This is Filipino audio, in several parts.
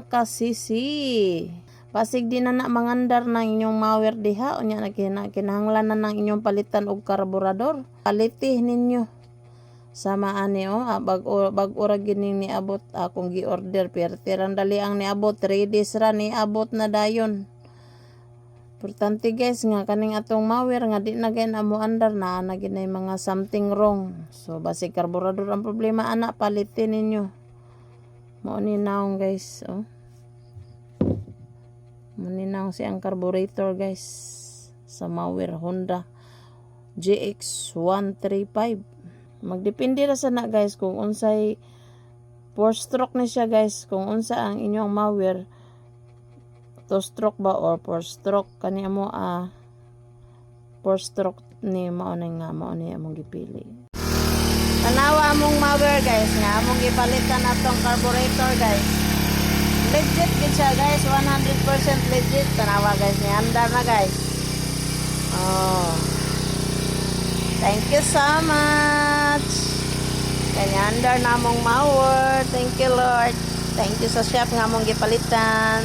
kasisi. Pasig di na mangandar ng inyong mower diha, unya na kinahanglan na ng inyong palitan og karburador. Palitih ninyo. Sama ani bag-ura gining niabot akong gi-order pertirang dali ang niabot 3 days ra niabot na dayon. Importante guys nga kaning atong mower nga di na gay na mo andar na ginay mga something wrong. So basig karburador ang problema ana, palitin ninyo. Mo ni naong guys, oh. Mo ni naong si ang carburetor guys sa mower Honda GX 135. Magdepende ra sana guys kung unsay 4-stroke ni siya guys, kung unsa ang inyong mower 2-stroke ba or 4-stroke kani mo 4-stroke ni mao nga mao ni among gipili. Tanawa among mower guys nga among gipalitan atong carburetor guys. Legit gid siya guys, 100% legit. Tanawa guys ni andar na guys. Oh. Thank you so much. Kanya andar na among mower. Thank you Lord. Thank you sa shop nga among gipalitan.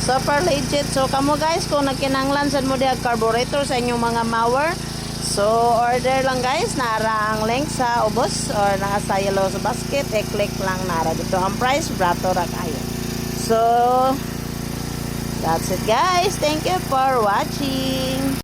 Super legit. So kamo guys kung nagkinanglan sad mo diha carburetor sa inyong mga mower, so order lang guys, nara ang link sa ubos or nasa yellow sa basket, i-click lang nara dito ang price, brato ra kayo. So that's it guys. Thank you for watching.